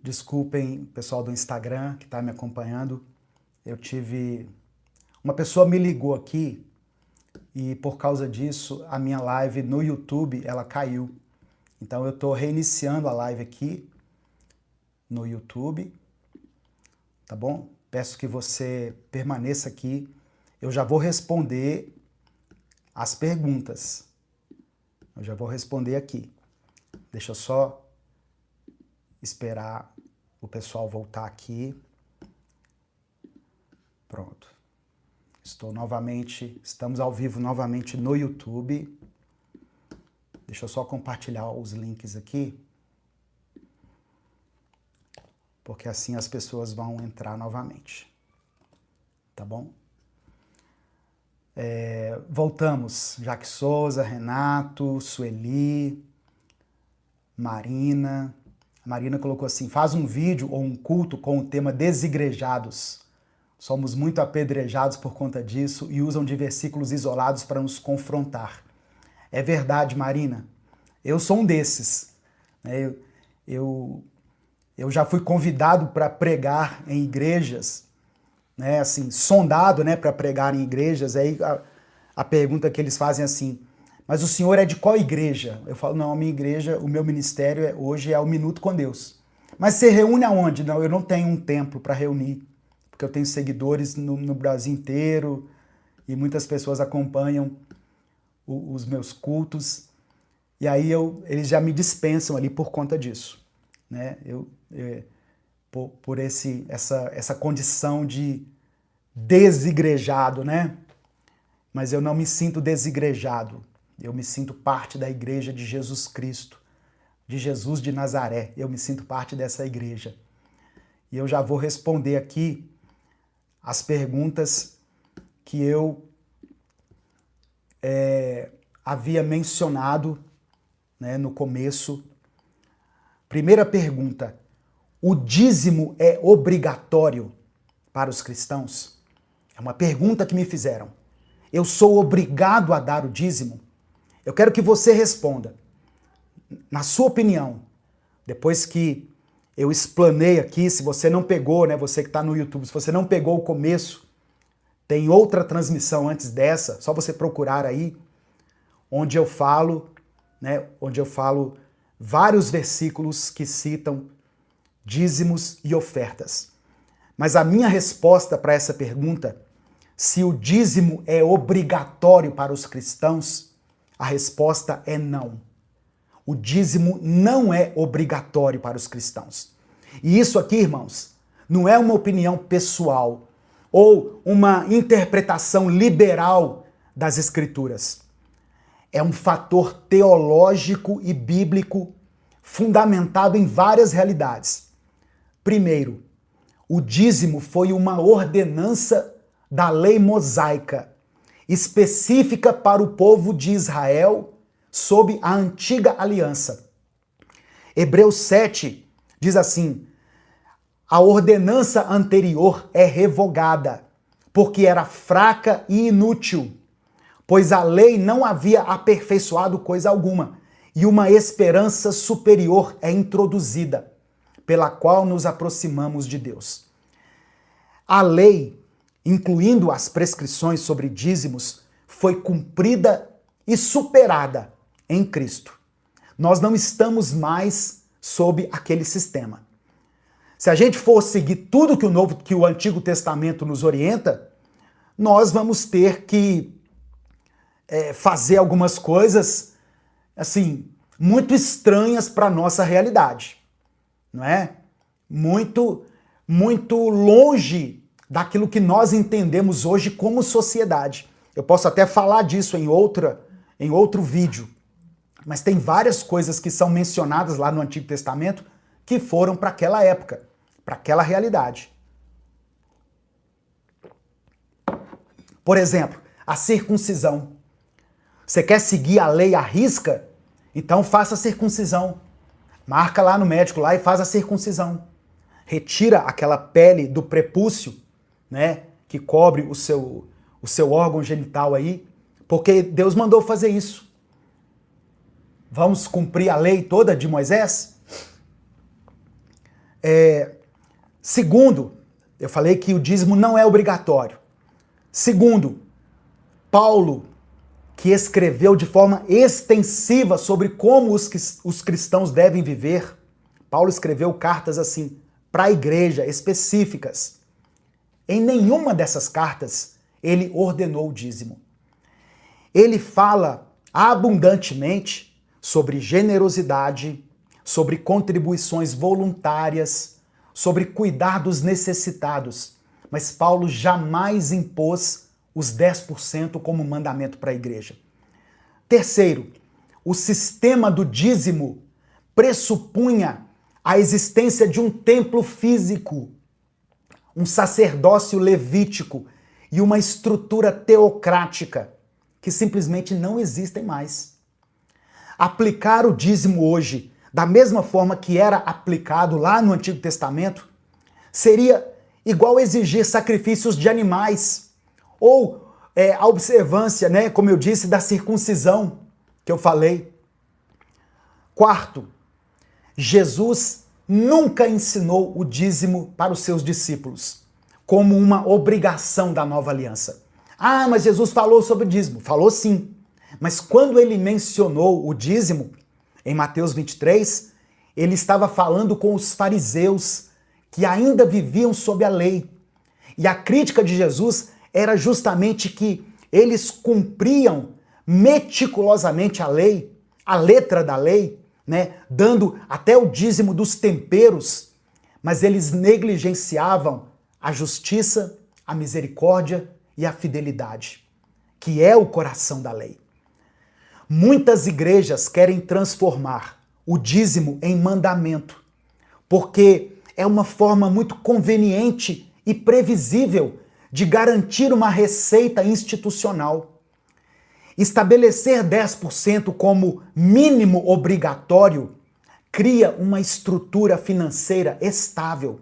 Desculpem, pessoal do Instagram que está me acompanhando. Uma pessoa me ligou aqui e por causa disso a minha live no YouTube ela caiu. Então eu estou reiniciando a live aqui no YouTube, tá bom? Peço que você permaneça aqui. Eu já vou responder as perguntas. Eu já vou responder aqui. Deixa eu só esperar o pessoal voltar aqui. Pronto. Estamos ao vivo novamente no YouTube. Deixa eu só compartilhar os links aqui, porque assim as pessoas vão entrar novamente. Tá bom? Voltamos. Jaque Souza, Renato, Sueli, Marina. A Marina colocou assim: faz um vídeo ou um culto com o tema desigrejados. Somos muito apedrejados por conta disso e usam de versículos isolados para nos confrontar. É verdade, Marina. Eu sou um desses. Eu já fui convidado para pregar em igrejas, né, assim, sondado, né, para pregar em igrejas. Aí a pergunta que eles fazem é assim: mas o senhor é de qual igreja? Eu falo: não, a minha igreja, o meu ministério hoje é o Minuto com Deus. Mas você reúne aonde? Não, eu não tenho um templo para reunir, porque eu tenho seguidores no Brasil inteiro e muitas pessoas acompanham os meus cultos. E aí eles já me dispensam ali por conta disso, né? Por essa condição de desigrejado, né? Mas eu não me sinto desigrejado. Eu me sinto parte da igreja de Jesus Cristo, de Jesus de Nazaré. Eu me sinto parte dessa igreja. E eu já vou responder aqui as perguntas que eu havia mencionado, né, no começo. Primeira pergunta: o dízimo é obrigatório para os cristãos? É uma pergunta que me fizeram. Eu sou obrigado a dar o dízimo? Eu quero que você responda, na sua opinião, depois que eu explanei aqui. Se você não pegou, né, você que está no YouTube, se você não pegou o começo, tem outra transmissão antes dessa, só você procurar aí, onde eu falo, né, vários versículos que citam dízimos e ofertas. Mas a minha resposta para essa pergunta, se o dízimo é obrigatório para os cristãos, a resposta é não. O dízimo não é obrigatório para os cristãos. E isso aqui, irmãos, não é uma opinião pessoal ou uma interpretação liberal das Escrituras. É um fator teológico e bíblico fundamentado em várias realidades. Primeiro, o dízimo foi uma ordenança da lei mosaica, específica para o povo de Israel sob a antiga aliança. Hebreus 7 diz assim: a ordenança anterior é revogada, porque era fraca e inútil, pois a lei não havia aperfeiçoado coisa alguma, e uma esperança superior é introduzida, pela qual nos aproximamos de Deus. A lei, incluindo as prescrições sobre dízimos, foi cumprida e superada em Cristo. Nós não estamos mais sob aquele sistema. Se a gente for seguir tudo que o Antigo Testamento nos orienta, nós vamos ter que fazer algumas coisas assim muito estranhas para a nossa realidade, não é? Muito longe daquilo que nós entendemos hoje como sociedade. Eu posso até falar disso em outro vídeo, mas tem várias coisas que são mencionadas lá no Antigo Testamento que foram para aquela época, para aquela realidade. Por exemplo, a circuncisão. Você quer seguir a lei à risca? Então faça a circuncisão. Marca lá no médico lá e faz a circuncisão. Retira aquela pele do prepúcio, né, que cobre o seu órgão genital aí, porque Deus mandou fazer isso. Vamos cumprir a lei toda de Moisés? Segundo, eu falei que o dízimo não é obrigatório. Segundo, Paulo, que escreveu de forma extensiva sobre como os cristãos devem viver, Paulo escreveu cartas assim, para a igreja, específicas. Em nenhuma dessas cartas ele ordenou o dízimo. Ele fala abundantemente sobre generosidade, sobre contribuições voluntárias, sobre cuidar dos necessitados, mas Paulo jamais impôs os 10% como mandamento para a igreja. Terceiro, o sistema do dízimo pressupunha a existência de um templo físico, um sacerdócio levítico e uma estrutura teocrática que simplesmente não existem mais. Aplicar o dízimo hoje, da mesma forma que era aplicado lá no Antigo Testamento, seria igual exigir sacrifícios de animais, ou a observância, né, como eu disse, da circuncisão, que eu falei. Quarto, Jesus nunca ensinou o dízimo para os seus discípulos, como uma obrigação da nova aliança. Ah, mas Jesus falou sobre o dízimo. Falou sim. Mas quando ele mencionou o dízimo, em Mateus 23, ele estava falando com os fariseus, que ainda viviam sob a lei. E a crítica de Jesus era justamente que eles cumpriam meticulosamente a lei, a letra da lei, né, dando até o dízimo dos temperos, mas eles negligenciavam a justiça, a misericórdia e a fidelidade, que é o coração da lei. Muitas igrejas querem transformar o dízimo em mandamento, porque é uma forma muito conveniente e previsível de garantir uma receita institucional. Estabelecer 10% como mínimo obrigatório cria uma estrutura financeira estável.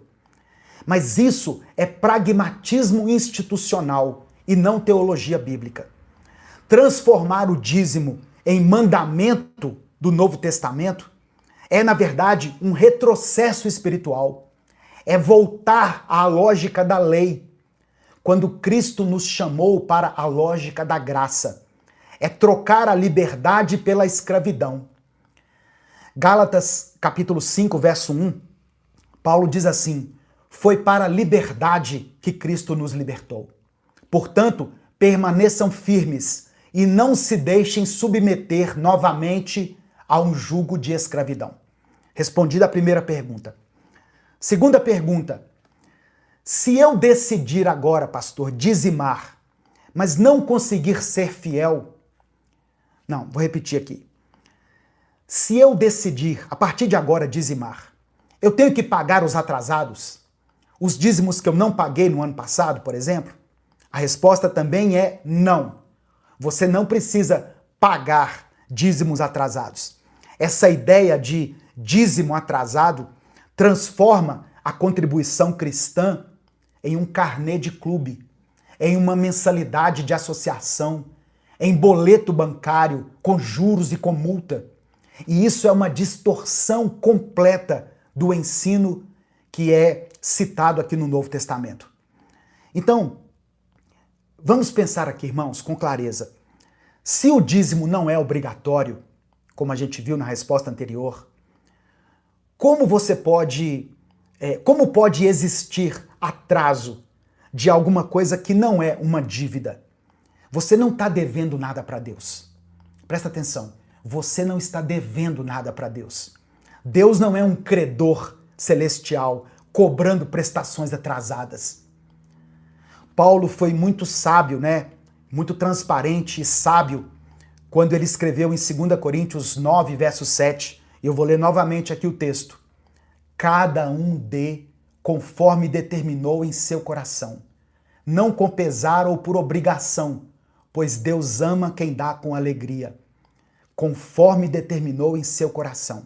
Mas isso é pragmatismo institucional e não teologia bíblica. Transformar o dízimo em mandamento do Novo Testamento é, na verdade, um retrocesso espiritual. É voltar à lógica da lei, quando Cristo nos chamou para a lógica da graça. É trocar a liberdade pela escravidão. Gálatas capítulo 5, verso 1, Paulo diz assim: foi para a liberdade que Cristo nos libertou. Portanto, permaneçam firmes e não se deixem submeter novamente a um jugo de escravidão. Respondida a primeira pergunta. Segunda pergunta: se eu decidir agora, pastor, dizimar, mas não conseguir ser fiel... Não, vou repetir aqui. Se eu decidir, a partir de agora, dizimar, eu tenho que pagar os atrasados? Os dízimos que eu não paguei no ano passado, por exemplo? A resposta também é não. Você não precisa pagar dízimos atrasados. Essa ideia de dízimo atrasado transforma a contribuição cristã em um carnê de clube, em uma mensalidade de associação, em boleto bancário com juros e com multa. E isso é uma distorção completa do ensino que é citado aqui no Novo Testamento. Então, vamos pensar aqui, irmãos, com clareza. Se o dízimo não é obrigatório, como a gente viu na resposta anterior, como pode existir atraso de alguma coisa que não é uma dívida? Você não está devendo nada para Deus. Presta atenção, você não está devendo nada para Deus. Deus não é um credor celestial cobrando prestações atrasadas. Paulo foi muito sábio, né? Muito transparente e sábio quando ele escreveu em 2 Coríntios 9, verso 7. Eu vou ler novamente aqui o texto. Cada um dê conforme determinou em seu coração, não com pesar ou por obrigação, pois Deus ama quem dá com alegria, conforme determinou em seu coração.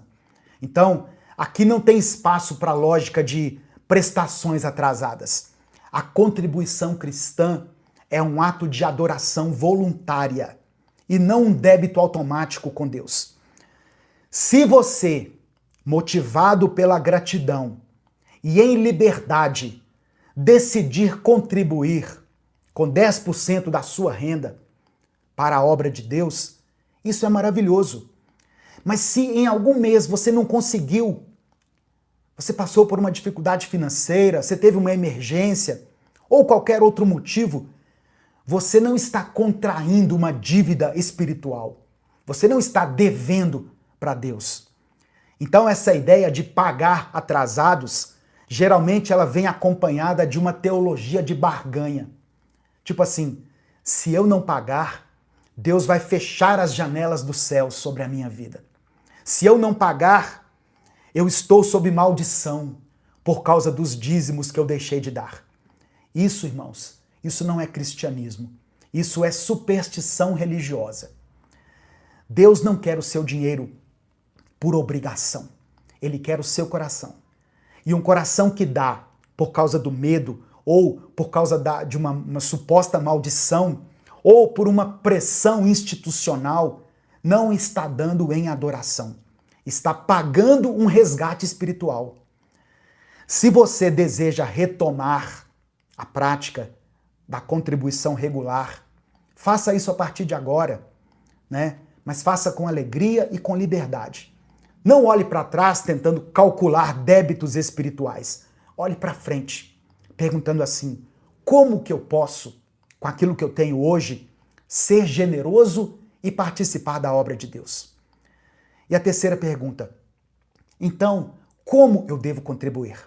Então, aqui não tem espaço para a lógica de prestações atrasadas. A contribuição cristã é um ato de adoração voluntária e não um débito automático com Deus. Se você, motivado pela gratidão e em liberdade, decidir contribuir com 10% da sua renda para a obra de Deus, isso é maravilhoso. Mas se em algum mês você não conseguiu, você passou por uma dificuldade financeira, você teve uma emergência ou qualquer outro motivo, você não está contraindo uma dívida espiritual. Você não está devendo para Deus. Então essa ideia de pagar atrasados, geralmente ela vem acompanhada de uma teologia de barganha. Tipo assim, se eu não pagar, Deus vai fechar as janelas do céu sobre a minha vida. Se eu não pagar, eu estou sob maldição por causa dos dízimos que eu deixei de dar. Isso, irmãos, isso não é cristianismo. Isso é superstição religiosa. Deus não quer o seu dinheiro por obrigação. Ele quer o seu coração. E um coração que dá por causa do medo, ou por causa de uma suposta maldição, ou por uma pressão institucional, não está dando em adoração. Está pagando um resgate espiritual. Se você deseja retomar a prática da contribuição regular, faça isso a partir de agora, né? Mas faça com alegria e com liberdade. Não olhe para trás tentando calcular débitos espirituais. Olhe para frente, perguntando assim: como que eu posso, com aquilo que eu tenho hoje, ser generoso e participar da obra de Deus? E a terceira pergunta: então, como eu devo contribuir?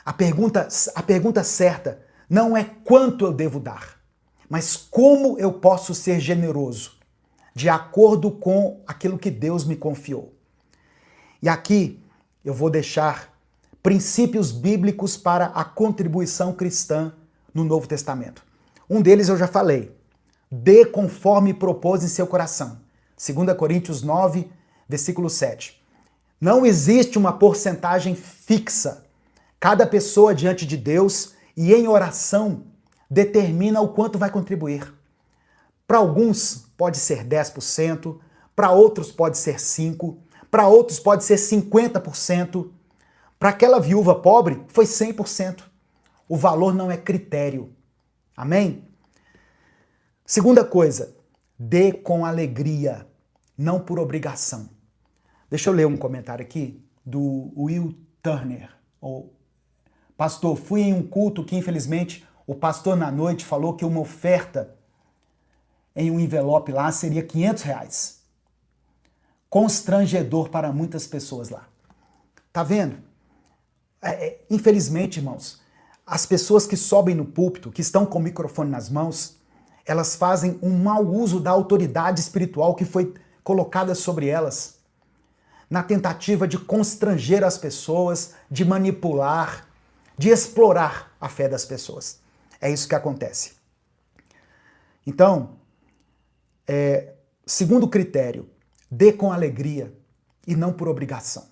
A pergunta certa não é quanto eu devo dar, mas como eu posso ser generoso, de acordo com aquilo que Deus me confiou. E aqui eu vou deixar princípios bíblicos para a contribuição cristã no Novo Testamento. Um deles eu já falei: dê conforme propôs em seu coração. 2 Coríntios 9, versículo 7. Não existe uma porcentagem fixa. Cada pessoa diante de Deus e em oração determina o quanto vai contribuir. Para alguns pode ser 10%, para outros pode ser 5%, para outros pode ser 50%. Para aquela viúva pobre foi 100%. O valor não é critério. Amém? Segunda coisa, dê com alegria, não por obrigação. Deixa eu ler um comentário aqui do Will Turner. Pastor, fui em um culto que infelizmente o pastor na noite falou que uma oferta em um envelope lá seria R$500. Constrangedor para muitas pessoas lá. Tá vendo? Infelizmente, irmãos, as pessoas que sobem no púlpito, que estão com o microfone nas mãos, elas fazem um mau uso da autoridade espiritual que foi colocada sobre elas, na tentativa de constranger as pessoas, de manipular, de explorar a fé das pessoas. É isso que acontece. Então, segundo critério, dê com alegria e não por obrigação.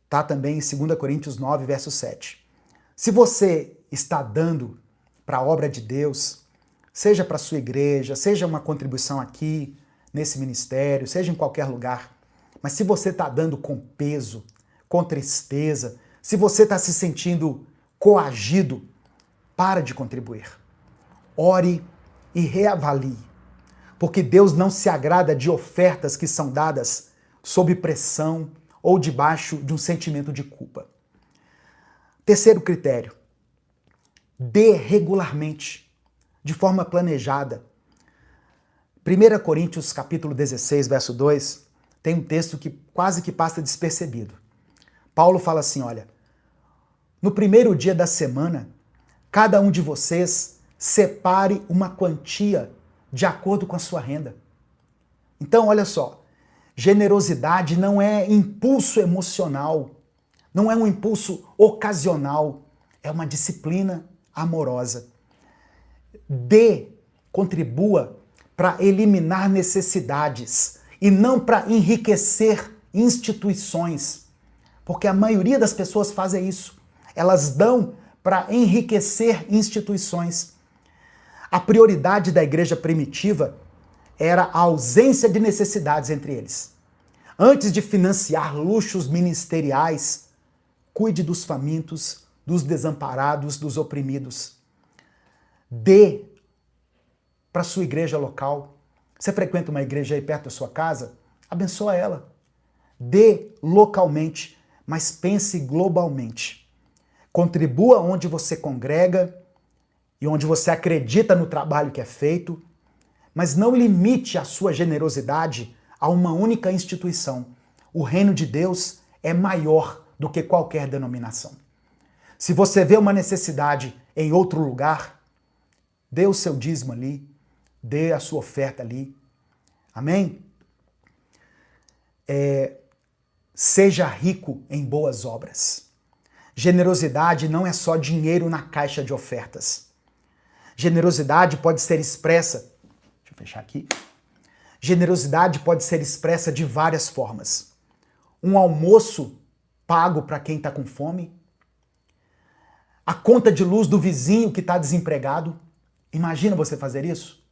Tá também em 2 Coríntios 9, verso 7. Se você está dando para a obra de Deus, seja para a sua igreja, seja uma contribuição aqui, nesse ministério, seja em qualquer lugar, mas se você está dando com peso, com tristeza, se você está se sentindo coagido, para de contribuir. Ore e reavalie, porque Deus não se agrada de ofertas que são dadas sob pressão ou debaixo de um sentimento de culpa. Terceiro critério, dê regularmente, de forma planejada. 1 Coríntios capítulo 16, verso 2, tem um texto que quase que passa despercebido. Paulo fala assim, olha, no primeiro dia da semana, cada um de vocês separe uma quantia de acordo com a sua renda. Então, olha só, generosidade não é impulso emocional, não é um impulso ocasional, é uma disciplina amorosa. Dê, contribua para eliminar necessidades e não para enriquecer instituições, porque a maioria das pessoas fazem isso. Elas dão para enriquecer instituições. A prioridade da igreja primitiva era a ausência de necessidades entre eles. Antes de financiar luxos ministeriais, cuide dos famintos, dos desamparados, dos oprimidos. Dê para sua igreja local. Você frequenta uma igreja aí perto da sua casa? Abençoa ela. Dê localmente, mas pense globalmente. Contribua onde você congrega e onde você acredita no trabalho que é feito, mas não limite a sua generosidade a uma única instituição. O reino de Deus é maior do que qualquer denominação. Se você vê uma necessidade em outro lugar, dê o seu dízimo ali, dê a sua oferta ali. Amém? Seja rico em boas obras. Generosidade não é só dinheiro na caixa de ofertas. Generosidade pode ser expressa, deixa eu fechar aqui. Generosidade pode ser expressa de várias formas. Um almoço pago para quem está com fome. A conta de luz do vizinho que está desempregado. Imagina você fazer isso?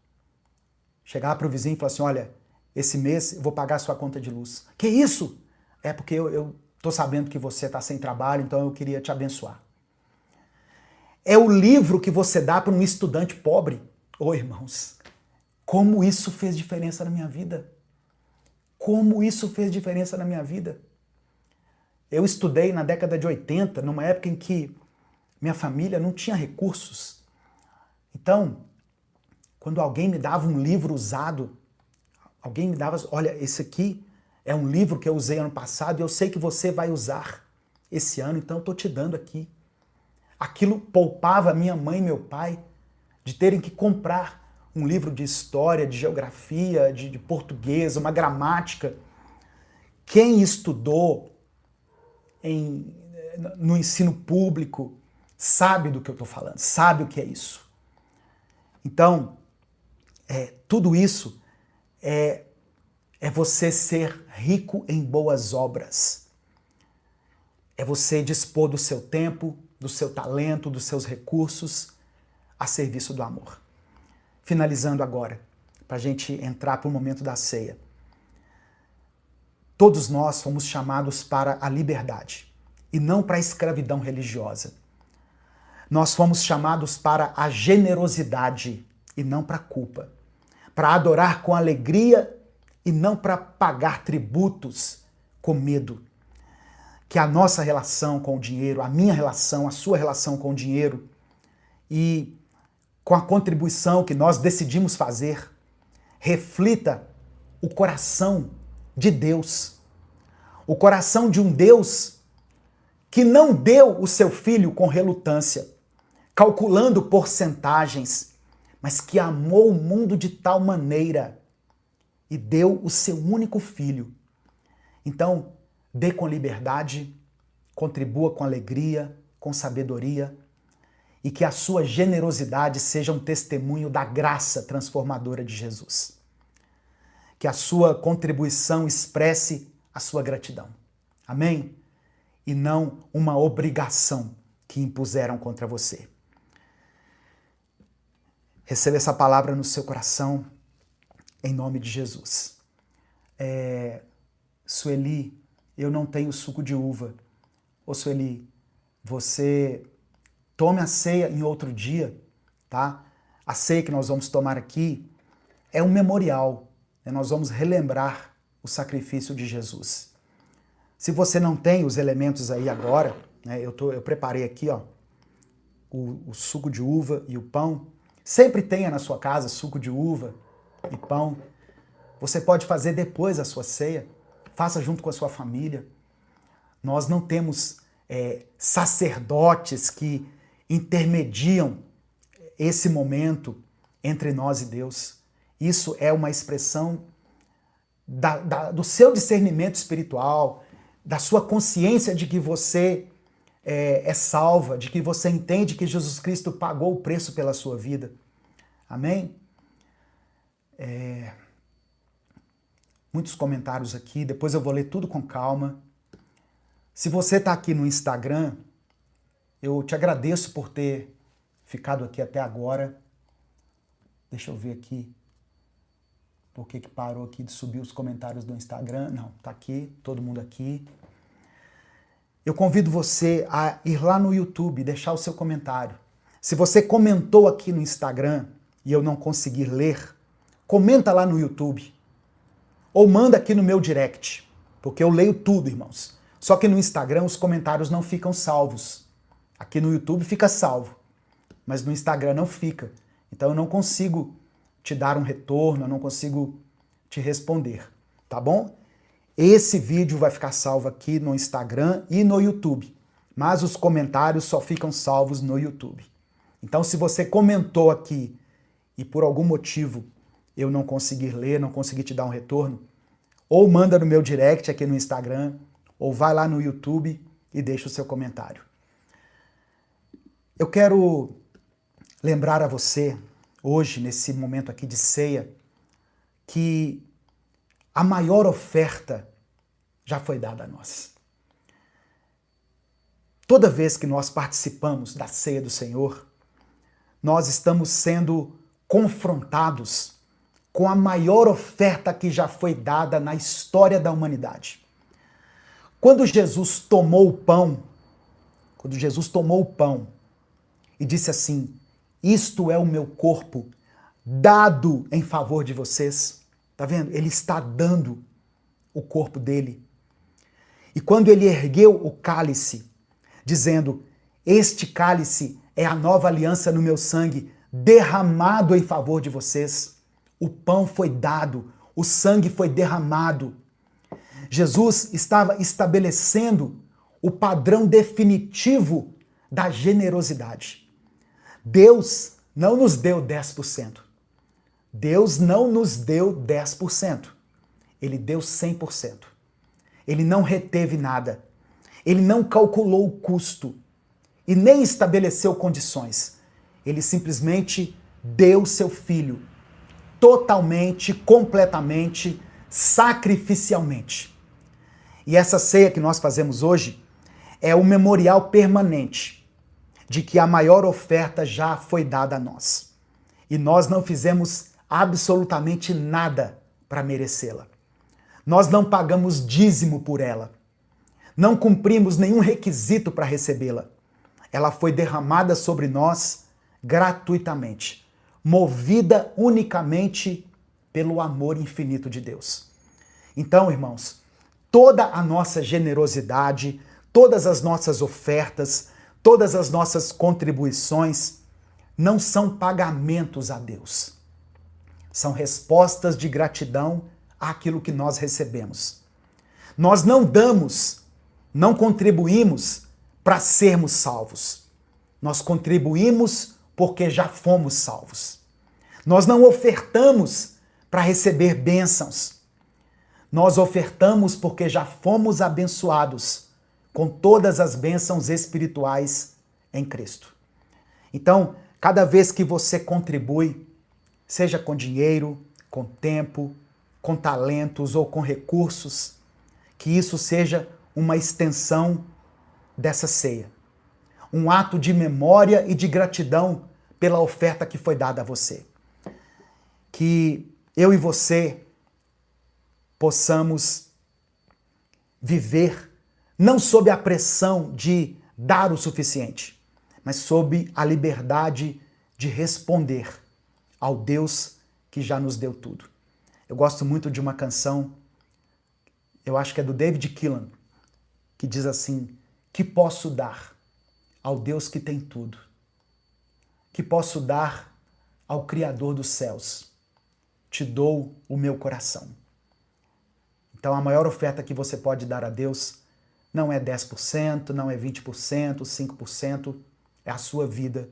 Chegar para o vizinho e falar assim, olha, esse mês eu vou pagar a sua conta de luz. Que isso? É porque eu estou sabendo que você está sem trabalho, então eu queria te abençoar. É o livro que você dá para um estudante pobre. Ô, irmãos, como isso fez diferença na minha vida? Como isso fez diferença na minha vida? Eu estudei na década de 80, numa época em que minha família não tinha recursos. Então, quando alguém me dava um livro usado, alguém me dava, olha, esse aqui é um livro que eu usei ano passado e eu sei que você vai usar esse ano, então eu estou te dando aqui. Aquilo poupava minha mãe e meu pai de terem que comprar um livro de história, de geografia, de português, uma gramática. Quem estudou no ensino público sabe do que eu estou falando, sabe o que é isso. Então, tudo isso é você ser rico em boas obras. É você dispor do seu tempo, do seu talento, dos seus recursos a serviço do amor. Finalizando agora, para a gente entrar para o momento da ceia. Todos nós fomos chamados para a liberdade e não para a escravidão religiosa. Nós fomos chamados para a generosidade e não para a culpa. Para adorar com alegria e não para pagar tributos com medo. Que a nossa relação com o dinheiro, a minha relação, a sua relação com o dinheiro e com a contribuição que nós decidimos fazer, reflita o coração de Deus. O coração de um Deus que não deu o seu filho com relutância, calculando porcentagens, mas que amou o mundo de tal maneira e deu o seu único filho. Então, dê com liberdade, contribua com alegria, com sabedoria, e que a sua generosidade seja um testemunho da graça transformadora de Jesus. Que a sua contribuição expresse a sua gratidão. Amém? E não uma obrigação que impuseram contra você. Receba essa palavra no seu coração, em nome de Jesus. Sueli, eu não tenho suco de uva. Ô Sueli, você tome a ceia em outro dia, tá? A ceia que nós vamos tomar aqui é um memorial, né? Nós vamos relembrar o sacrifício de Jesus. Se você não tem os elementos aí agora, né? Eu preparei aqui, ó, o suco de uva e o pão. Sempre tenha na sua casa suco de uva e pão. Você pode fazer depois a sua ceia, faça junto com a sua família. Nós não temos sacerdotes que intermediam esse momento entre nós e Deus. Isso é uma expressão do seu discernimento espiritual, da sua consciência de que você é salva, de que você entende que Jesus Cristo pagou o preço pela sua vida. Amém? Muitos comentários aqui, depois eu vou ler tudo com calma. Se você está aqui no Instagram, eu te agradeço por ter ficado aqui até agora. Deixa eu ver aqui. Por que parou aqui de subir os comentários do Instagram? Não, tá aqui, todo mundo aqui. Eu convido você a ir lá no YouTube e deixar o seu comentário. Se você comentou aqui no Instagram e eu não conseguir ler, comenta lá no YouTube. Ou manda aqui no meu direct, porque eu leio tudo, irmãos. Só que no Instagram os comentários não ficam salvos. Aqui no YouTube fica salvo, mas no Instagram não fica. Então eu não consigo te dar um retorno, eu não consigo te responder, tá bom? Esse vídeo vai ficar salvo aqui no Instagram e no YouTube, mas os comentários só ficam salvos no YouTube. Então se você comentou aqui e por algum motivo eu não conseguir ler, não conseguir te dar um retorno, ou manda no meu direct aqui no Instagram, ou vai lá no YouTube e deixa o seu comentário. Eu quero lembrar a você, hoje, nesse momento aqui de ceia, que a maior oferta já foi dada a nós. Toda vez que nós participamos da ceia do Senhor, nós estamos sendo confrontados com a maior oferta que já foi dada na história da humanidade. Quando Jesus tomou o pão e disse assim: isto é o meu corpo dado em favor de vocês. Tá vendo? Ele está dando o corpo dele. E quando ele ergueu o cálice, dizendo: este cálice é a nova aliança no meu sangue, derramado em favor de vocês. O pão foi dado, o sangue foi derramado. Jesus estava estabelecendo o padrão definitivo da generosidade. Deus não nos deu 10%. Deus não nos deu 10%. Ele deu 100%. Ele não reteve nada. Ele não calculou o custo e nem estabeleceu condições. Ele simplesmente deu seu filho totalmente, completamente, sacrificialmente. E essa ceia que nós fazemos hoje é um memorial permanente de que a maior oferta já foi dada a nós. E nós não fizemos absolutamente nada para merecê-la. Nós não pagamos dízimo por ela. Não cumprimos nenhum requisito para recebê-la. Ela foi derramada sobre nós gratuitamente, movida unicamente pelo amor infinito de Deus. Então, irmãos, toda a nossa generosidade, todas as nossas ofertas, todas as nossas contribuições não são pagamentos a Deus. São respostas de gratidão àquilo que nós recebemos. Nós não damos, não contribuímos para sermos salvos. Nós contribuímos porque já fomos salvos. Nós não ofertamos para receber bênçãos. Nós ofertamos porque já fomos abençoados com todas as bênçãos espirituais em Cristo. Então, cada vez que você contribui, seja com dinheiro, com tempo, com talentos ou com recursos, que isso seja uma extensão dessa ceia. Um ato de memória e de gratidão pela oferta que foi dada a você. Que eu e você possamos viver não sob a pressão de dar o suficiente, mas sob a liberdade de responder ao Deus que já nos deu tudo. Eu gosto muito de uma canção, eu acho que é do David Keelan, que diz assim: que posso dar ao Deus que tem tudo? Que posso dar ao Criador dos céus? Te dou o meu coração. Então a maior oferta que você pode dar a Deus não é 10%, não é 20%, 5%, é a sua vida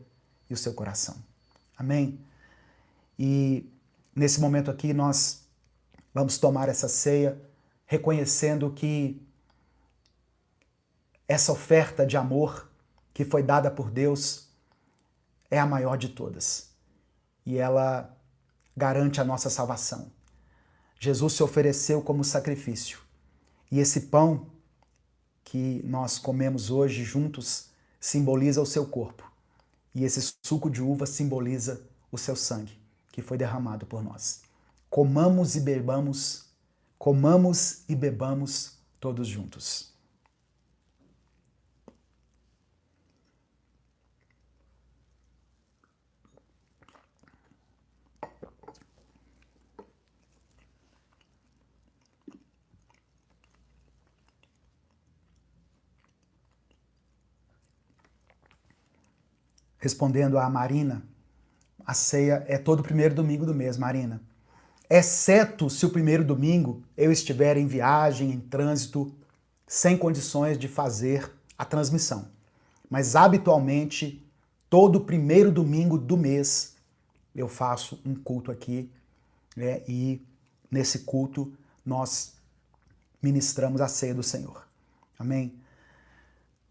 e o seu coração. Amém? E nesse momento aqui nós vamos tomar essa ceia reconhecendo que essa oferta de amor que foi dada por Deus é a maior de todas. E ela garante a nossa salvação. Jesus se ofereceu como sacrifício. E esse pão que nós comemos hoje juntos simboliza o seu corpo. E esse suco de uva simboliza o seu sangue, que foi derramado por nós. Comamos e bebamos todos juntos. Respondendo a Marina, a ceia é todo primeiro domingo do mês, Marina. Exceto se o primeiro domingo eu estiver em viagem, em trânsito, sem condições de fazer a transmissão. Mas habitualmente, todo primeiro domingo do mês, eu faço um culto aqui, né? E nesse culto nós ministramos a ceia do Senhor. Amém?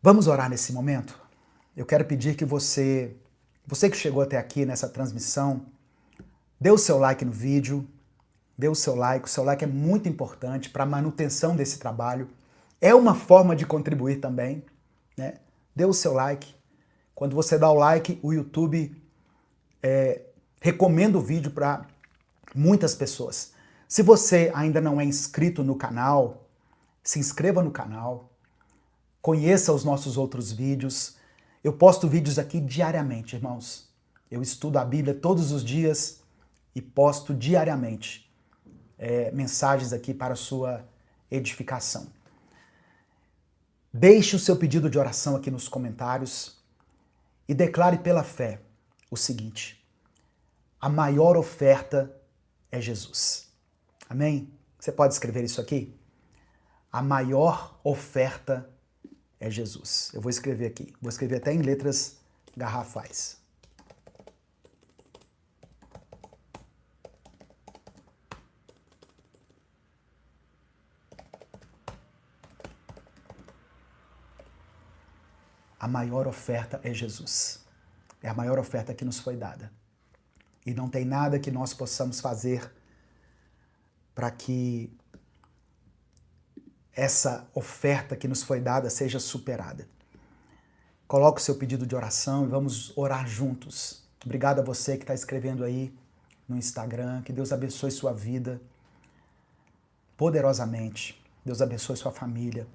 Vamos orar nesse momento? Eu quero pedir que você que chegou até aqui nessa transmissão, dê o seu like no vídeo, dê o seu like é muito importante para a manutenção desse trabalho. É uma forma de contribuir também, né? Dê o seu like. Quando você dá o like, o YouTube recomenda o vídeo para muitas pessoas. Se você ainda não é inscrito no canal, se inscreva no canal, conheça os nossos outros vídeos. Eu posto vídeos aqui diariamente, irmãos. Eu estudo a Bíblia todos os dias e posto diariamente mensagens aqui para a sua edificação. Deixe o seu pedido de oração aqui nos comentários e declare pela fé o seguinte: a maior oferta é Jesus. Amém? Você pode escrever isso aqui? A maior oferta é Jesus. Eu vou escrever aqui. Vou escrever até em letras garrafais. A maior oferta é Jesus. É a maior oferta que nos foi dada. E não tem nada que nós possamos fazer para que essa oferta que nos foi dada seja superada. Coloque o seu pedido de oração e vamos orar juntos. Obrigado a você que está escrevendo aí no Instagram. Que Deus abençoe sua vida poderosamente. Deus abençoe sua família.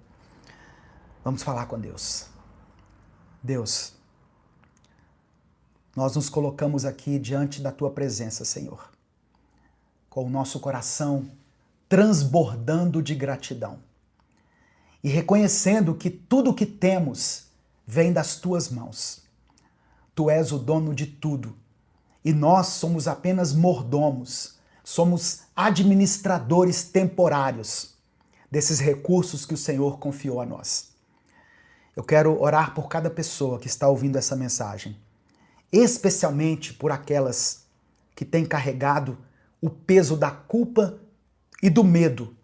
Vamos falar com Deus. Deus, nós nos colocamos aqui diante da Tua presença, Senhor, com o nosso coração transbordando de gratidão e reconhecendo que tudo o que temos vem das Tuas mãos. Tu és o dono de tudo e nós somos apenas mordomos, somos administradores temporários desses recursos que o Senhor confiou a nós. Eu quero orar por cada pessoa que está ouvindo essa mensagem, especialmente por aquelas que têm carregado o peso da culpa e do medo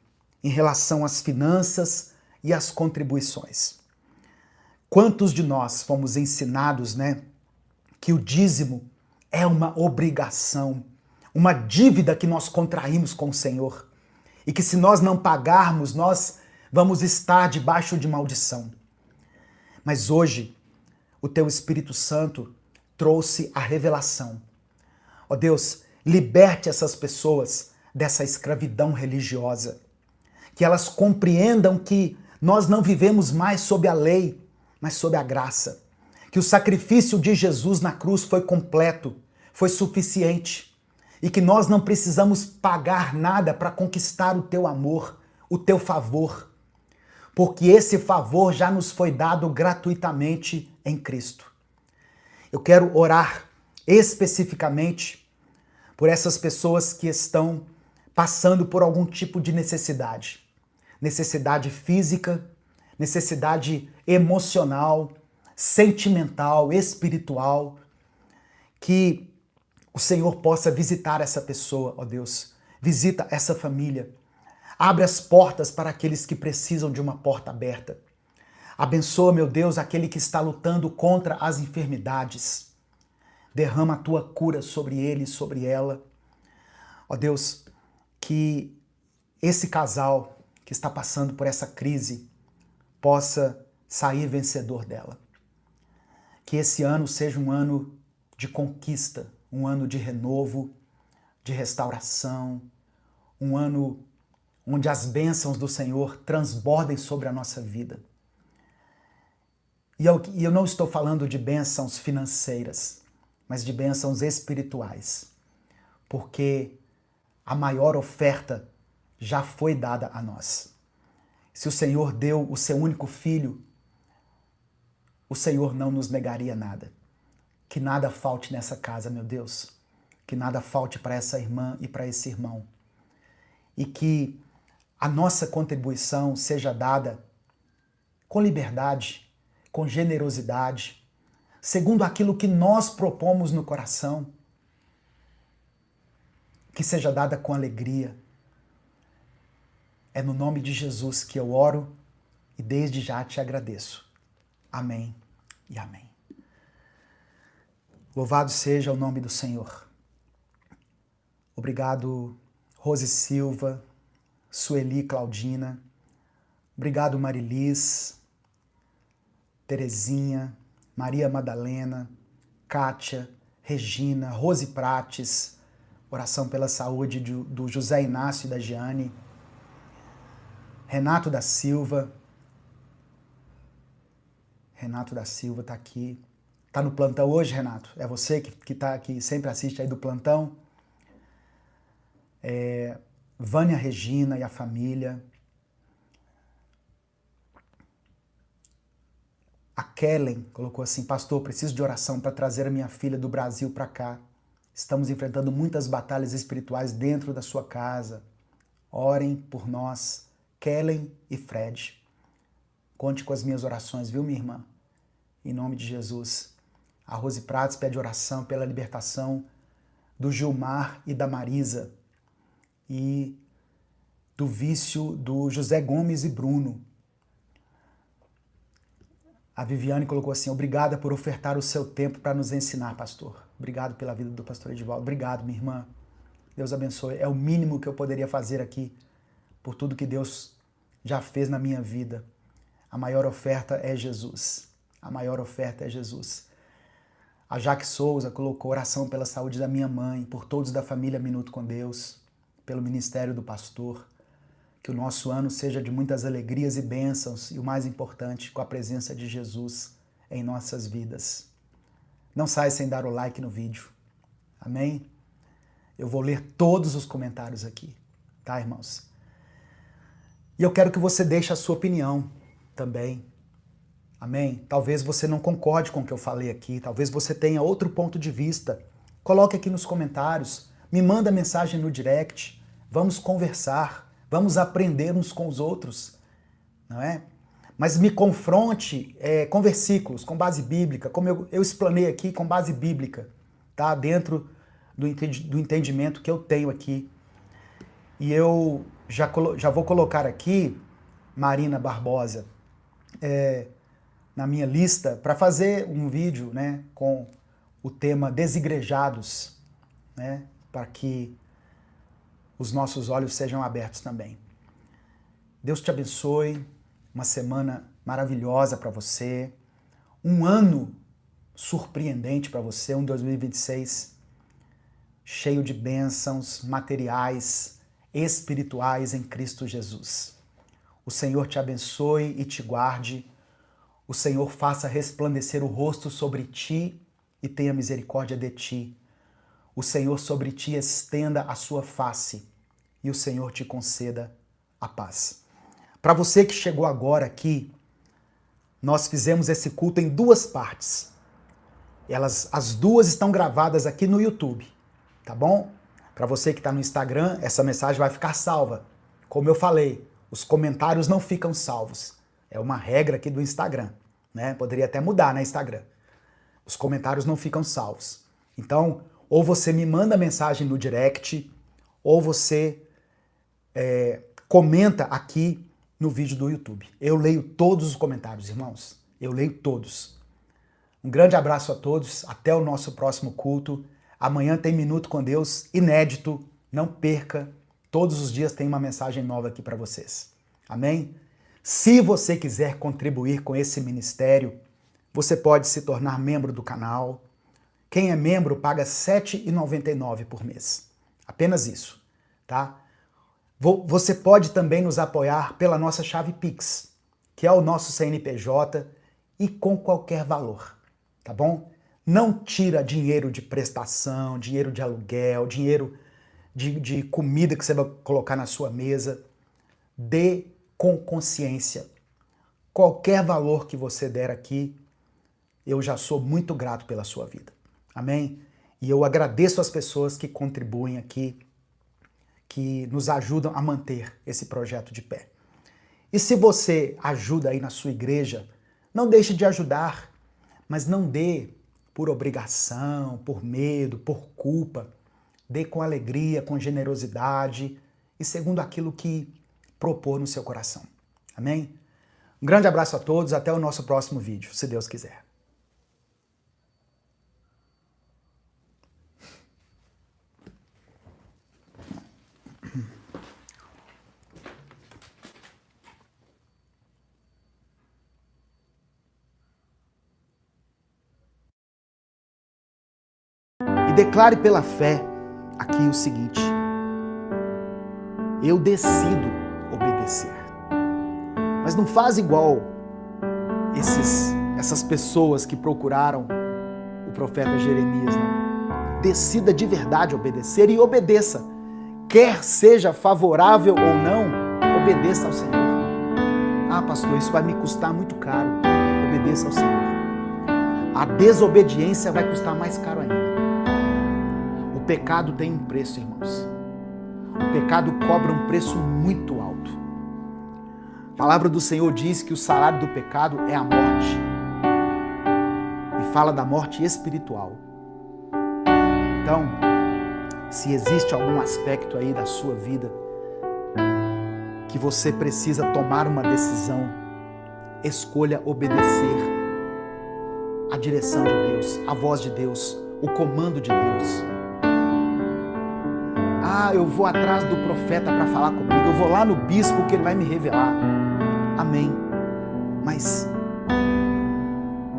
em relação às finanças e às contribuições. Quantos de nós fomos ensinados, que o dízimo é uma obrigação, uma dívida que nós contraímos com o Senhor e que se nós não pagarmos, nós vamos estar debaixo de maldição. Mas hoje, o Teu Espírito Santo trouxe a revelação. Ó Deus, liberte essas pessoas dessa escravidão religiosa. Que elas compreendam que nós não vivemos mais sob a lei, mas sob a graça. Que o sacrifício de Jesus na cruz foi completo, foi suficiente. E que nós não precisamos pagar nada para conquistar o Teu amor, o Teu favor. Porque esse favor já nos foi dado gratuitamente em Cristo. Eu quero orar especificamente por essas pessoas que estão passando por algum tipo de necessidade. Necessidade física, necessidade emocional, sentimental, espiritual. Que o Senhor possa visitar essa pessoa, ó Deus. Visita essa família. Abre as portas para aqueles que precisam de uma porta aberta. Abençoa, meu Deus, aquele que está lutando contra as enfermidades. Derrama a tua cura sobre ele e sobre ela. Ó Deus, que esse casal que está passando por essa crise possa sair vencedor dela. Que esse ano seja um ano de conquista, um ano de renovo, de restauração, um ano onde as bênçãos do Senhor transbordem sobre a nossa vida. E eu não estou falando de bênçãos financeiras, mas de bênçãos espirituais, porque a maior oferta já foi dada a nós. Se o Senhor deu o seu único filho, o Senhor não nos negaria nada. Que nada falte nessa casa, meu Deus. Que nada falte para essa irmã e para esse irmão. E que a nossa contribuição seja dada com liberdade, com generosidade, segundo aquilo que nós propomos no coração. Que seja dada com alegria. É no nome de Jesus que eu oro e desde já te agradeço. Amém e amém. Louvado seja o nome do Senhor. Obrigado, Rose Silva, Sueli Claudina. Obrigado, Marilis, Terezinha, Maria Madalena, Kátia, Regina, Rose Prates. Oração pela saúde do José Inácio e da Giane. Renato da Silva. Renato da Silva está aqui. Está no plantão hoje, Renato? É você que tá aqui, sempre assiste aí do plantão? Vânia Regina e a família. A Kellen colocou assim: pastor, preciso de oração para trazer a minha filha do Brasil para cá. Estamos enfrentando muitas batalhas espirituais dentro da sua casa. Orem por nós, Kellen e Fred. Conte com as minhas orações, viu, minha irmã? Em nome de Jesus. A Rose Prates pede oração pela libertação do Gilmar e da Marisa e do vício do José Gomes e Bruno. A Viviane colocou assim: obrigada por ofertar o seu tempo para nos ensinar, pastor. Obrigado pela vida do pastor Edivaldo. Obrigado, minha irmã. Deus abençoe. É o mínimo que eu poderia fazer aqui por tudo que Deus já fez na minha vida. A maior oferta é Jesus. A maior oferta é Jesus. A Jaque Souza colocou oração pela saúde da minha mãe, por todos da família Minuto com Deus, pelo ministério do pastor. Que o nosso ano seja de muitas alegrias e bênçãos e, o mais importante, com a presença de Jesus em nossas vidas. Não saia sem dar o like no vídeo. Amém? Eu vou ler todos os comentários aqui, tá, irmãos? E eu quero que você deixe a sua opinião também. Amém? Talvez você não concorde com o que eu falei aqui, talvez você tenha outro ponto de vista. Coloque aqui nos comentários, me manda mensagem no direct, vamos conversar, vamos aprender uns com os outros, não é? Mas me confronte com versículos, com base bíblica, como eu explanei aqui, com base bíblica, tá? Dentro do entendimento que eu tenho aqui. E eu já vou colocar aqui Marina Barbosa na minha lista para fazer um vídeo, né, com o tema desigrejados, né, para que os nossos olhos sejam abertos também. Deus te abençoe, uma semana maravilhosa para você, um ano surpreendente para você, um 2026 cheio de bênçãos materiais, espirituais em Cristo Jesus. O Senhor te abençoe e te guarde. O Senhor faça resplandecer o rosto sobre ti e tenha misericórdia de ti. O Senhor sobre ti estenda a sua face e o Senhor te conceda a paz. Para você que chegou agora aqui, nós fizemos esse culto em duas partes. As duas estão gravadas aqui no YouTube, tá bom? Para você que está no Instagram, essa mensagem vai ficar salva. Como eu falei, os comentários não ficam salvos. É uma regra aqui do Instagram, né? Poderia até mudar, né, Instagram. Os comentários não ficam salvos. Então, ou você me manda mensagem no direct, ou você comenta aqui no vídeo do YouTube. Eu leio todos os comentários, irmãos. Eu leio todos. Um grande abraço a todos. Até o nosso próximo culto. Amanhã tem Minuto com Deus, inédito. Não perca. Todos os dias tem uma mensagem nova aqui para vocês. Amém? Se você quiser contribuir com esse ministério, você pode se tornar membro do canal. Quem é membro paga R$ 7,99 por mês. Apenas isso, tá? Você pode também nos apoiar pela nossa chave Pix, que é o nosso CNPJ, e com qualquer valor, tá bom? Não tira dinheiro de prestação, dinheiro de aluguel, dinheiro de comida que você vai colocar na sua mesa. Dê com consciência. Qualquer valor que você der aqui, eu já sou muito grato pela sua vida. Amém? E eu agradeço as pessoas que contribuem aqui, que nos ajudam a manter esse projeto de pé. E se você ajuda aí na sua igreja, não deixe de ajudar, mas não dê por obrigação, por medo, por culpa. Dê com alegria, com generosidade e segundo aquilo que propor no seu coração. Amém? Um grande abraço a todos, até o nosso próximo vídeo, se Deus quiser. E declare pela fé aqui o seguinte: eu decido obedecer. Mas não faz igual essas pessoas que procuraram o profeta Jeremias, não. Decida de verdade obedecer e obedeça. Quer seja favorável ou não, obedeça ao Senhor. Ah, pastor, isso vai me custar muito caro. Obedeça ao Senhor. A desobediência vai custar mais caro ainda. O pecado tem um preço, irmãos. O pecado cobra um preço muito alto. A palavra do Senhor diz que o salário do pecado é a morte. E fala da morte espiritual. Então, se existe algum aspecto aí da sua vida que você precisa tomar uma decisão, escolha obedecer à direção de Deus, à voz de Deus, o comando de Deus. Ah, eu vou atrás do profeta para falar comigo, eu vou lá no bispo que ele vai me revelar. Amém. Mas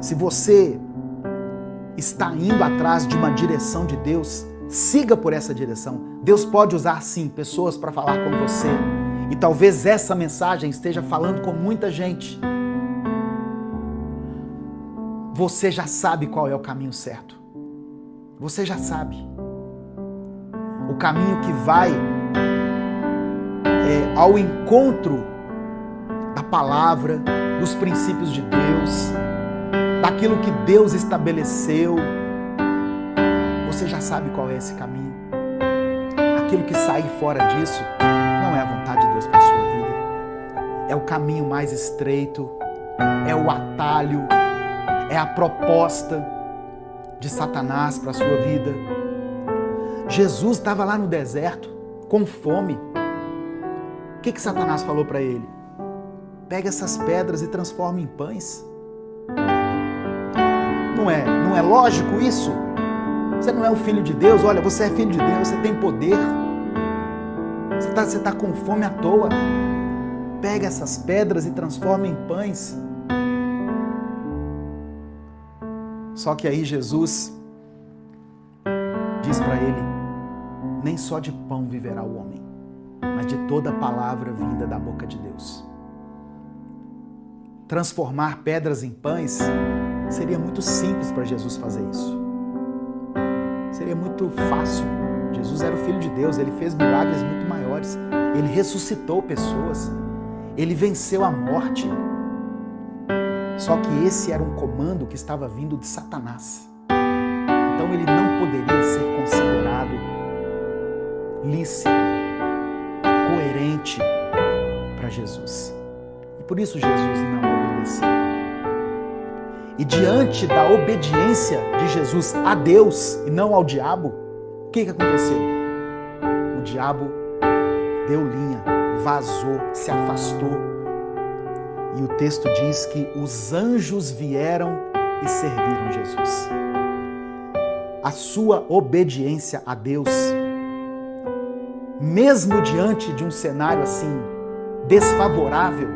se você está indo atrás de uma direção de Deus, siga por essa direção. Deus pode usar sim pessoas para falar com você. E talvez essa mensagem esteja falando com muita gente. Você já sabe qual é o caminho certo. Você já sabe. O caminho que vai ao encontro da palavra, dos princípios de Deus, daquilo que Deus estabeleceu. Você já sabe qual é esse caminho. Aquilo que sair fora disso não é a vontade de Deus para a sua vida. É o caminho mais estreito, é o atalho, é a proposta de Satanás para a sua vida. Jesus estava lá no deserto, com fome. O que Satanás falou para ele? Pega essas pedras e transforma em pães. Não é lógico isso? Você não é o filho de Deus? Olha, você é filho de Deus, você tem poder. Você está com fome à toa. Pega essas pedras e transforma em pães. Só que aí Jesus diz para ele: nem só de pão viverá o homem, mas de toda palavra vinda da boca de Deus. Transformar pedras em pães seria muito simples para Jesus fazer isso. Seria muito fácil. Jesus era o Filho de Deus, ele fez milagres muito maiores. Ele ressuscitou pessoas. Ele venceu a morte. Só que esse era um comando que estava vindo de Satanás. Então ele não poderia ser considerado lícito, coerente para Jesus. E por isso Jesus não obedeceu. E diante da obediência de Jesus a Deus e não ao diabo, o que aconteceu? O diabo deu linha, vazou, se afastou E o texto diz que os anjos vieram e serviram Jesus. A sua obediência a Deus, mesmo diante de um cenário assim desfavorável,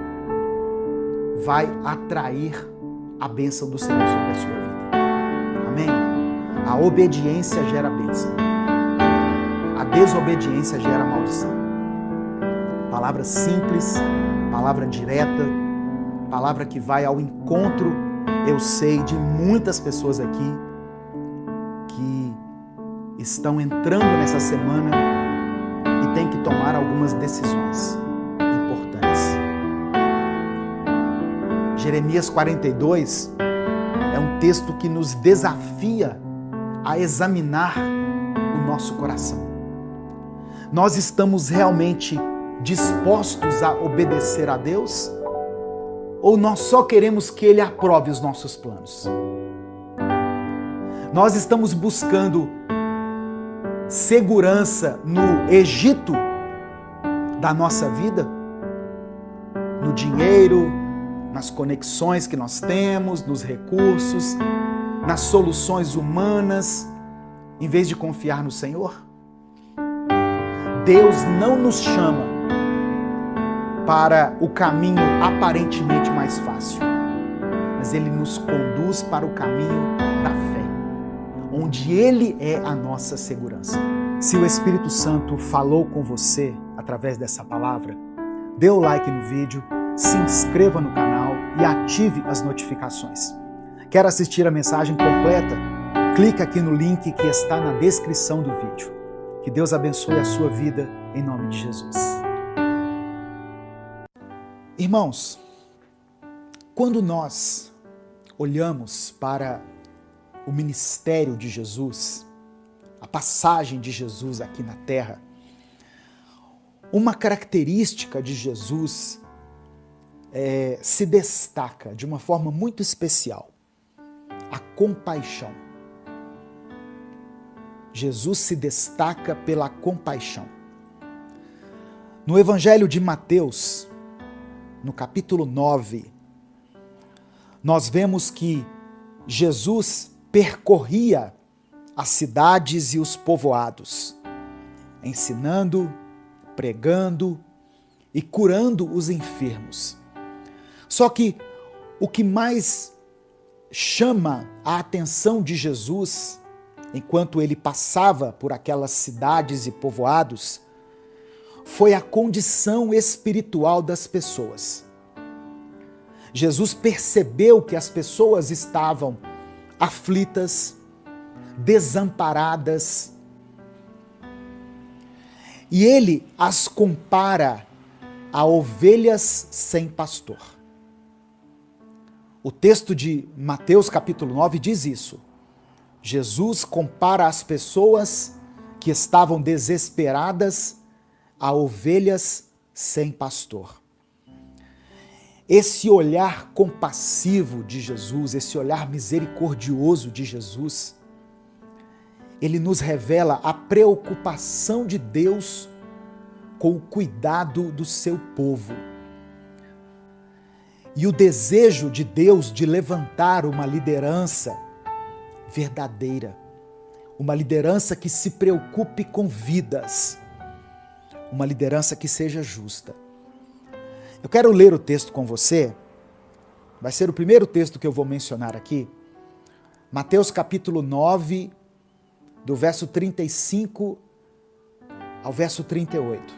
vai atrair a bênção do Senhor sobre a sua vida. Amém? A obediência gera bênção. A desobediência gera maldição. Palavra simples, palavra direta, palavra que vai ao encontro, eu sei, de muitas pessoas aqui que estão entrando nessa semana e têm que tomar algumas decisões importantes. Jeremias 42 é um texto que nos desafia a examinar o nosso coração. Nós estamos realmente dispostos a obedecer a Deus? Ou nós só queremos que Ele aprove os nossos planos? Nós estamos buscando segurança no Egito da nossa vida? No dinheiro, nas conexões que nós temos, nos recursos, nas soluções humanas, em vez de confiar no Senhor? Deus não nos chama para o caminho aparentemente mais fácil, mas Ele nos conduz para o caminho da fé, onde Ele é a nossa segurança. Se o Espírito Santo falou com você através dessa palavra, dê o like no vídeo, se inscreva no canal e ative as notificações. Quer assistir a mensagem completa? Clica aqui no link que está na descrição do vídeo. Que Deus abençoe a sua vida em nome de Jesus. Irmãos, quando nós olhamos para o ministério de Jesus, a passagem de Jesus aqui na terra, uma característica de Jesus se destaca de uma forma muito especial: a compaixão. Jesus se destaca pela compaixão. No Evangelho de Mateus, no capítulo 9, nós vemos que Jesus percorria as cidades e os povoados, ensinando, pregando e curando os enfermos. Só que o que mais chama a atenção de Jesus, enquanto ele passava por aquelas cidades e povoados, foi a condição espiritual das pessoas. Jesus percebeu que as pessoas estavam aflitas, desamparadas, e ele as compara a ovelhas sem pastor. O texto de Mateus capítulo 9 diz isso. Jesus compara as pessoas que estavam desesperadas a ovelhas sem pastor. Esse olhar compassivo de Jesus, esse olhar misericordioso de Jesus, ele nos revela a preocupação de Deus com o cuidado do seu povo. E o desejo de Deus de levantar uma liderança verdadeira, uma liderança que se preocupe com vidas, uma liderança que seja justa. Eu quero ler o texto com você, vai ser o primeiro texto que eu vou mencionar aqui, Mateus capítulo 9, do verso 35 ao verso 38.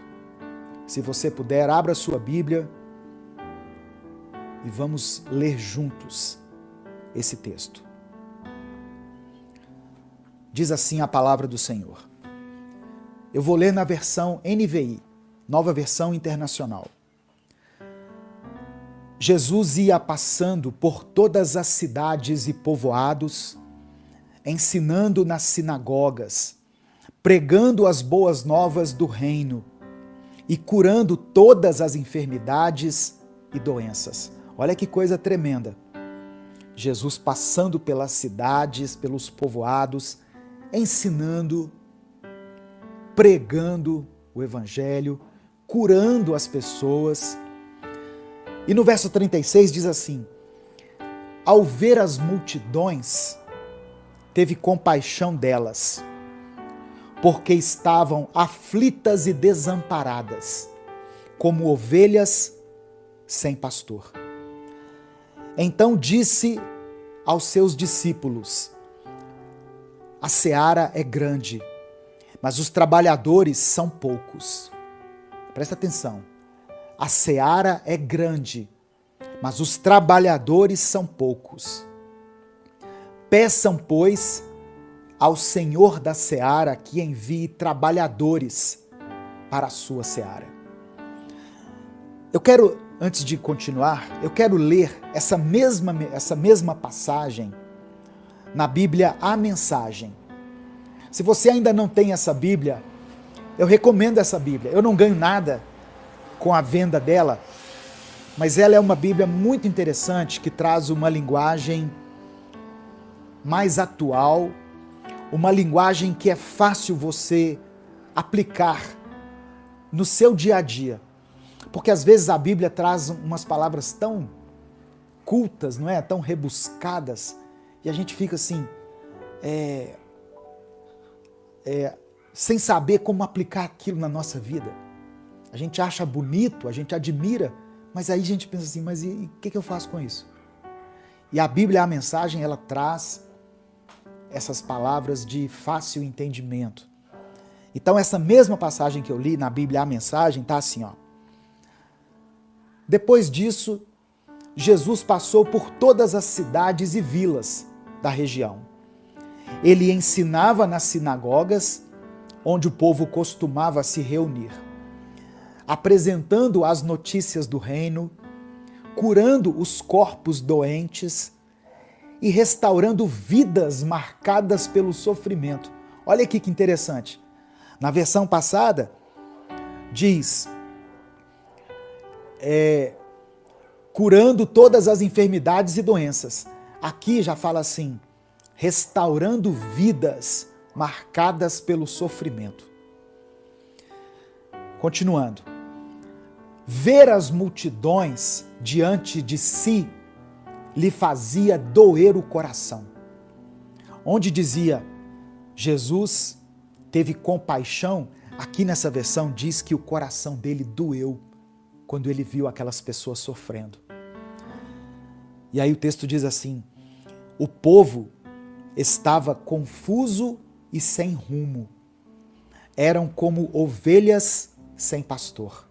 Se você puder, abra sua Bíblia e vamos ler juntos esse texto. Diz assim a palavra do Senhor. Eu vou ler na versão NVI, Nova Versão Internacional. Jesus ia passando por todas as cidades e povoados, ensinando nas sinagogas, pregando as boas novas do reino e curando todas as enfermidades e doenças. Olha que coisa tremenda. Jesus passando pelas cidades, pelos povoados, ensinando, pregando o evangelho, curando as pessoas. E no verso 36 diz assim: ao ver as multidões, teve compaixão delas, porque estavam aflitas e desamparadas, como ovelhas sem pastor. Então disse aos seus discípulos: a seara é grande, mas os trabalhadores são poucos. Presta atenção. A seara é grande, mas os trabalhadores são poucos. Peçam, pois, ao Senhor da seara que envie trabalhadores para a sua seara. Antes de continuar, eu quero ler essa mesma passagem na Bíblia, a Mensagem. Se você ainda não tem essa Bíblia, eu recomendo essa Bíblia. Eu não ganho nada com a venda dela, mas ela é uma Bíblia muito interessante que traz uma linguagem mais atual, uma linguagem que é fácil você aplicar no seu dia a dia. Porque às vezes a Bíblia traz umas palavras tão cultas, não é? Tão rebuscadas, e a gente fica assim, sem saber como aplicar aquilo na nossa vida. A gente acha bonito, a gente admira, mas aí a gente pensa assim, mas e o que eu faço com isso? E a Bíblia, a Mensagem, ela traz essas palavras de fácil entendimento. Então essa mesma passagem que eu li na Bíblia, a Mensagem, está assim, ó. Depois disso, Jesus passou por todas as cidades e vilas da região. Ele ensinava nas sinagogas, onde o povo costumava se reunir, apresentando as notícias do reino, curando os corpos doentes e restaurando vidas marcadas pelo sofrimento. Olha aqui que interessante. Na versão passada, diz, curando todas as enfermidades e doenças. Aqui já fala assim, restaurando vidas marcadas pelo sofrimento. Continuando. Ver as multidões diante de si lhe fazia doer o coração. Onde dizia, Jesus teve compaixão, aqui nessa versão diz que o coração dele doeu quando ele viu aquelas pessoas sofrendo. E aí o texto diz assim, o povo estava confuso e sem rumo. Eram como ovelhas sem pastor.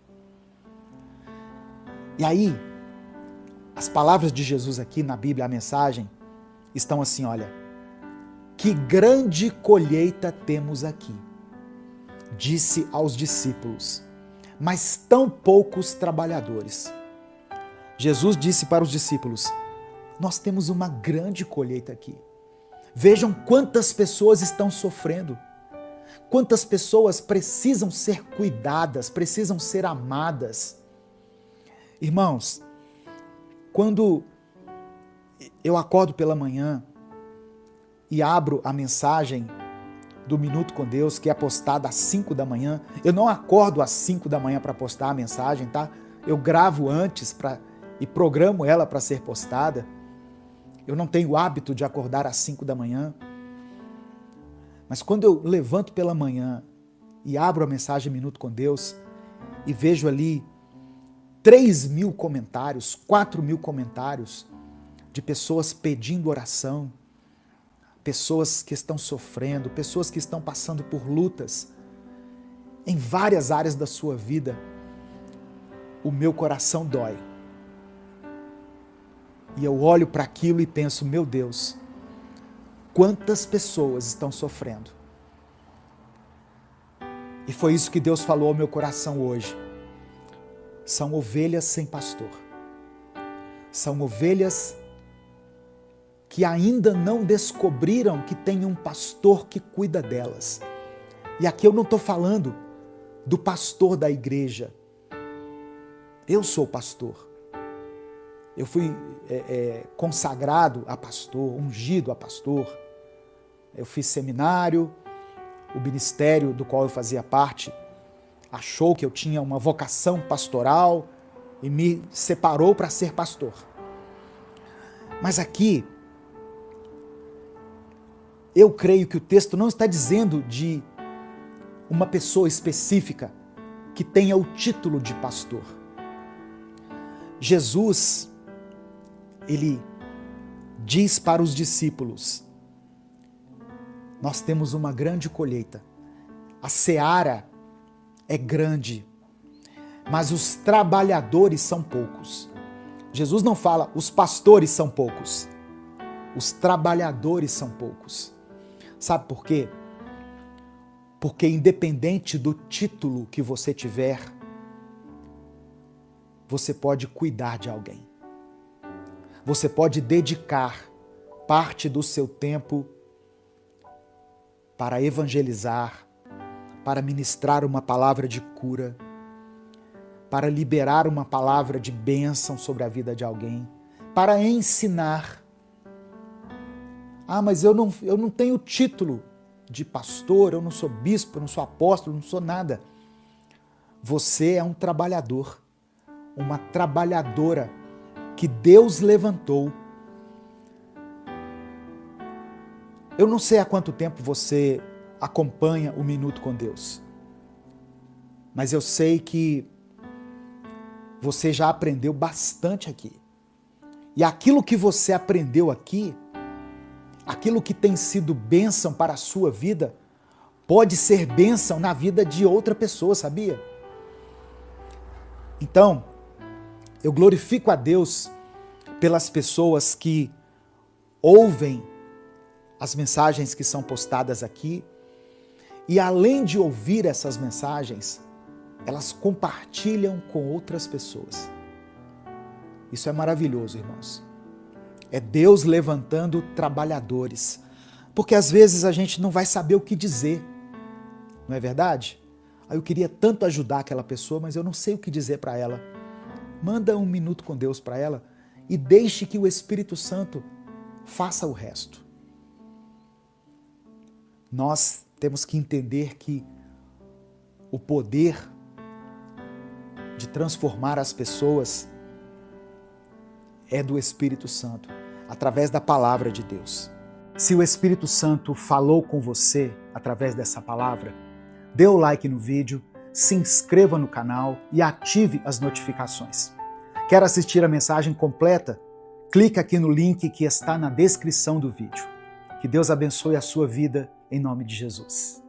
E aí, as palavras de Jesus aqui na Bíblia, a Mensagem, estão assim, olha, que grande colheita temos aqui, disse aos discípulos, mas tão poucos trabalhadores. Jesus disse para os discípulos, nós temos uma grande colheita aqui. Vejam quantas pessoas estão sofrendo, quantas pessoas precisam ser cuidadas, precisam ser amadas. Irmãos, quando eu acordo pela manhã e abro a mensagem do Minuto com Deus, que é postada às 5 da manhã, eu não acordo às 5 da manhã para postar a mensagem, tá? Eu gravo antes e programo ela para ser postada. Eu não tenho o hábito de acordar às 5 da manhã. Mas quando eu levanto pela manhã e abro a mensagem Minuto com Deus e vejo ali 3.000 comentários, 4.000 comentários de pessoas pedindo oração, pessoas que estão sofrendo, pessoas que estão passando por lutas em várias áreas da sua vida, o meu coração dói. E eu olho para aquilo e penso, meu Deus, quantas pessoas estão sofrendo. E foi isso que Deus falou ao meu coração hoje. São ovelhas sem pastor. São ovelhas que ainda não descobriram que tem um pastor que cuida delas. E aqui eu não estou falando do pastor da igreja. Eu sou pastor. Eu fui consagrado a pastor, ungido a pastor. Eu fiz seminário, o ministério do qual eu fazia parte achou que eu tinha uma vocação pastoral e me separou para ser pastor. Mas aqui, eu creio que o texto não está dizendo de uma pessoa específica que tenha o título de pastor. Jesus, ele diz para os discípulos: nós temos uma grande colheita, a seara é grande, mas os trabalhadores são poucos. Jesus não fala, os pastores são poucos, os trabalhadores são poucos. Sabe por quê? Porque independente do título que você tiver, você pode cuidar de alguém. Você pode dedicar parte do seu tempo para evangelizar, para ministrar uma palavra de cura, para liberar uma palavra de bênção sobre a vida de alguém, para ensinar. Ah, mas eu não tenho título de pastor, eu não sou bispo, eu não sou apóstolo, eu não sou nada. Você é um trabalhador, uma trabalhadora que Deus levantou. Eu não sei há quanto tempo você acompanha o Minuto com Deus, mas eu sei que você já aprendeu bastante aqui. E aquilo que você aprendeu aqui, aquilo que tem sido bênção para a sua vida, pode ser bênção na vida de outra pessoa, sabia? Então, eu glorifico a Deus pelas pessoas que ouvem as mensagens que são postadas aqui e, além de ouvir essas mensagens, elas compartilham com outras pessoas. Isso é maravilhoso, irmãos. É Deus levantando trabalhadores. Porque às vezes a gente não vai saber o que dizer. Não é verdade? Eu queria tanto ajudar aquela pessoa, mas eu não sei o que dizer para ela. Manda um minuto com Deus para ela e deixe que o Espírito Santo faça o resto. Nós temos que entender que o poder de transformar as pessoas é do Espírito Santo, através da palavra de Deus. Se o Espírito Santo falou com você através dessa palavra, dê o like no vídeo, se inscreva no canal e ative as notificações. Quer assistir a mensagem completa? Clique aqui no link que está na descrição do vídeo. Que Deus abençoe a sua vida em nome de Jesus.